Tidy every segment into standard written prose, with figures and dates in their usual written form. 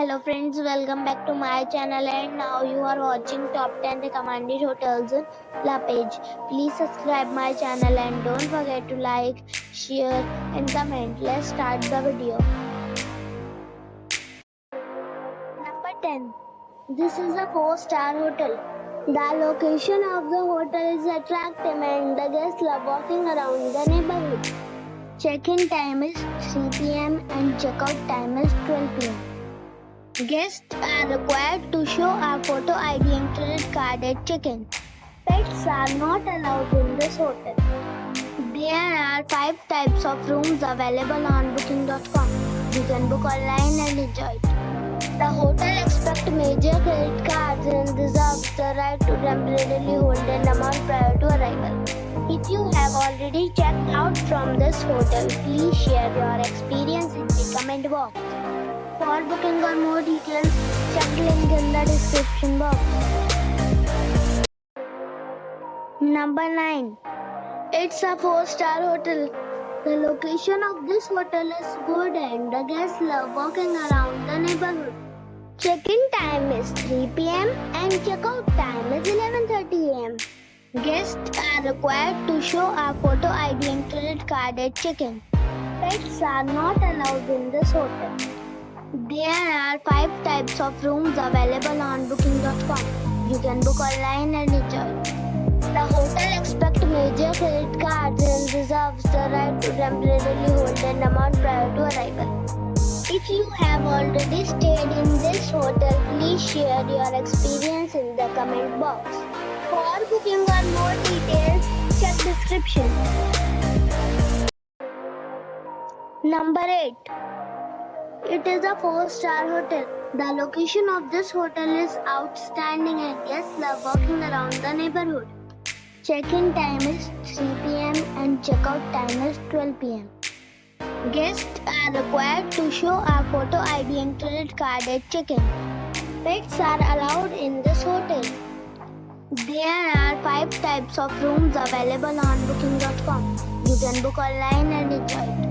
Hello friends, welcome back to my channel and now you are watching top 10 recommended hotels in La Page. Please subscribe my channel and don't forget to like, share and comment. Let's start the video. Number 10. This is a 4-star hotel. The location of the hotel is attractive and the guests love walking around the neighborhood. Check-in time is 3 p.m. and check-out time is 12 p.m. Guests are required to show a photo ID and credit card at check-in. Pets are not allowed in this hotel. There are 5 types of rooms available on booking.com. You can book online and enjoy it. The hotel expects major credit cards and reserves the right to temporarily hold an amount prior to arrival. If you have already checked out from this hotel, please share your experience in the comment box. For booking or more details, check the link in the description box. Number 9. It's a 4-star hotel. The location of this hotel is good and the guests love walking around the neighborhood. Check-in time is 3 p.m. and check-out time is 11:30 a.m. Guests are required to show a photo ID and credit card at check-in. Pets are not allowed in this hotel. There are 5 types of rooms available on booking.com. You can book online and enjoy it. The hotel expects major credit cards and reserves the right to temporarily hold an amount prior to arrival. If you have already stayed in this hotel, please share your experience in the comment box. For booking or more details, check description. Number 8. It is a 4-star hotel. The location of this hotel is outstanding and guests love walking around the neighborhood. Check-in time is 3 p.m. and check-out time is 12 p.m. Guests are required to show a photo ID and credit card at check-in. Pets are allowed in this hotel. There are 5 types of rooms available on booking.com. You can book online and enjoy it.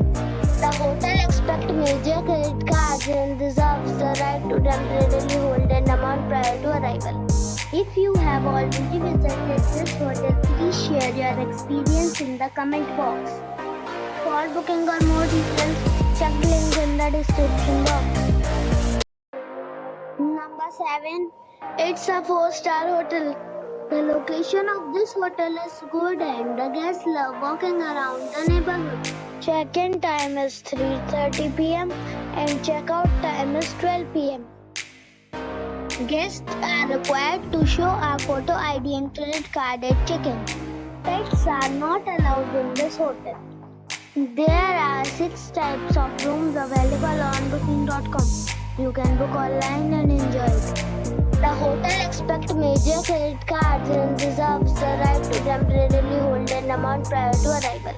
The hotel expects major credit cards and reserves the right to temporarily hold an amount prior to arrival. If you have already visited this hotel, please share your experience in the comment box. For booking or more details, check the link in the description box. Number 7. It's a 4-star hotel. The location of this hotel is good and the guests love walking around the neighborhood. Check-in time is 3:30 p.m. and check-out time is 12 p.m. Guests are required to show a photo ID and credit card at check-in. Pets are not allowed in this hotel. There are 6 types of rooms available on booking.com. You can book online and enjoy it. The hotel expects major credit cards and reserves the right to temporarily hold an amount prior to arrival.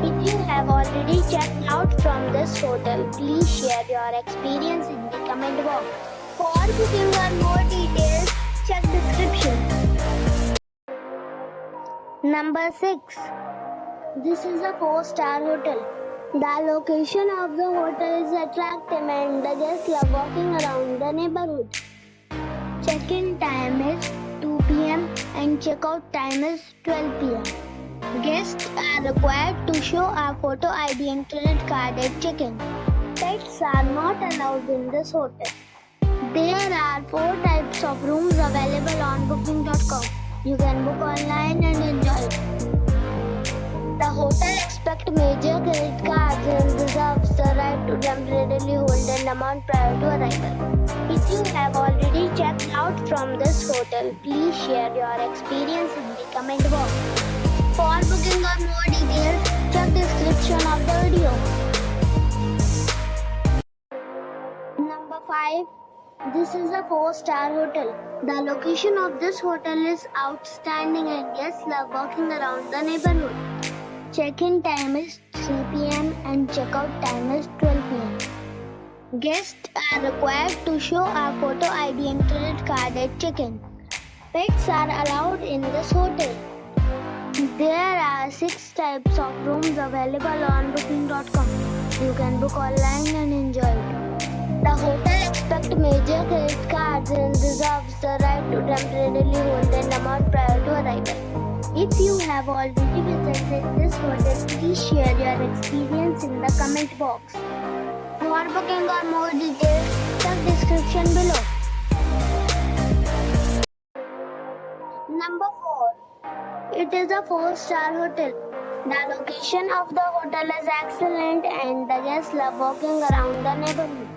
If you have already checked out from this hotel, please share your experience in the comment box. For booking or more details, check description. Number 6. This is a 4-star hotel. The location of the hotel is attractive and the guests love walking around the neighborhood. Check-in time is 2 p.m. and check-out time is 12 p.m. Guests are required to show a photo ID and credit card at check-in. Pets are not allowed in this hotel. There are 4 types of rooms available on booking.com. You can book online and enjoy it. The hotel expects major credit cards and reserves the right to temporarily hold an amount prior to arrival. If you have already checked out from this hotel, please share your experience in the comment box. For booking or more details, check description of the video. Number 5. This is a 4-star hotel. The location of this hotel is outstanding and guests love walking around the neighborhood. Check-in time is 3 p.m. and check-out time is 12 p.m. Guests are required to show a photo ID and credit card at check-in. Pets are allowed in this hotel. There are 6 types of rooms available on booking.com. You can book online and enjoy it. The hotel expects major cards and reserves the right to temporarily hold an amount prior to arrival. If you have already visited this hotel, please share your experience in the comment box. For booking or more details, check description below. Number 4. It is a 4-star hotel. The location of the hotel is excellent and the guests love walking around the neighborhood.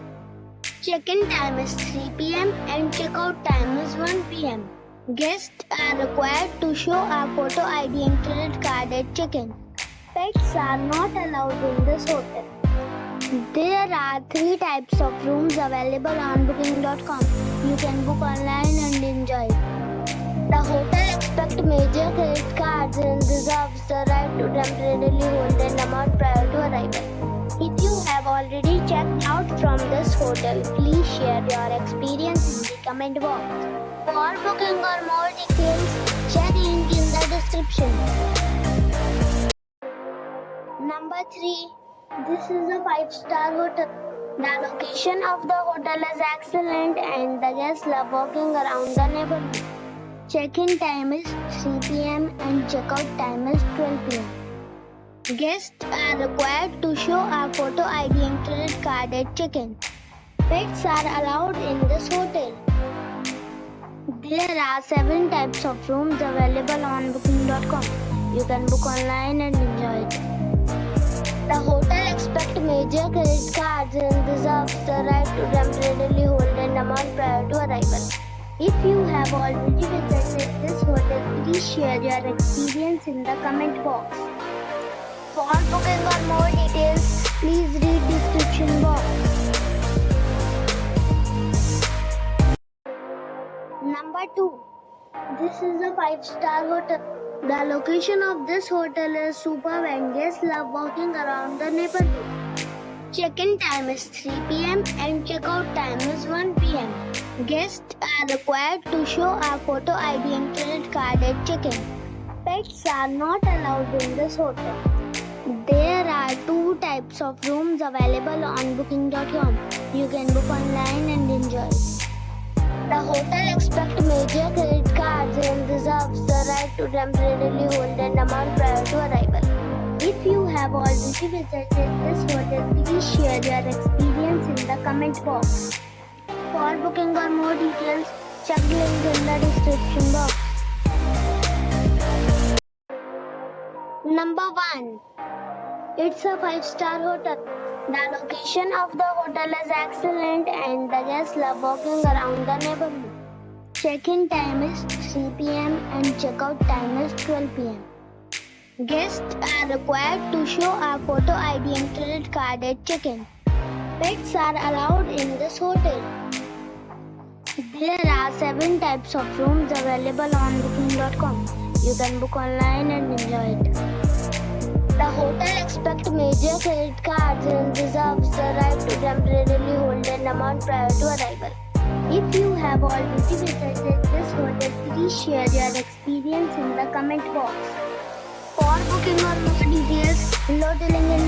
Check-in time is 3 p.m. and check-out time is 1 p.m. Guests are required to show a photo ID and credit card at check-in. Pets are not allowed in this hotel. There are 3 types of rooms available on booking.com. You can book online and enjoy it. The hotel accepts major credit cards and reserves the right to temporarily hold an amount prior to arrival. If you have already checked out from this hotel, please share your experience in the comment box. For booking or more details, check link in the description. Number 3. This is a 5-star hotel. The location of the hotel is excellent and the guests love walking around the neighborhood. Check-in time is 3 p.m. and check-out time is 12 p.m. Guests are required to show a photo ID and credit card at check-in. Pets are allowed in this hotel. There are 7 types of rooms available on booking.com. You can book online and enjoy it. The hotel accepts major credit cards and reserves the right to temporarily hold an amount prior to arrival. If you have already visited this hotel, please share your experience in the comment box. For booking or more details, please read description box. Number 2. This is a 5-star hotel. The location of this hotel is superb and guests love walking around the neighborhood. Check-in time is 3 p.m. and check-out time is 1 p.m. Guests are required to show a photo ID and credit card at check-in. Pets are not allowed in this hotel. There are 2 types of rooms available on booking.com. You can book online and enjoy it. The hotel accepts major credit cards and reserves the right to temporarily hold an amount prior to arrival. If you have already visited this hotel, please share your experience in the comment box. For booking or more details, check the link in the description box. Number 1. It's a 5-star hotel. The location of the hotel is excellent and the guests love walking around the neighborhood. Check-in time is 3 p.m. and check-out time is 12 p.m. Guests are required to show a photo ID and credit card at check-in. Pets are allowed in this hotel. There are 7 types of rooms available on booking.com. You can book online and enjoy it. The hotel accepts major credit cards and reserves the right to temporarily hold an amount prior to arrival. If you have already visited this hotel, please share your experience in the comment box. For booking or more details, below the link in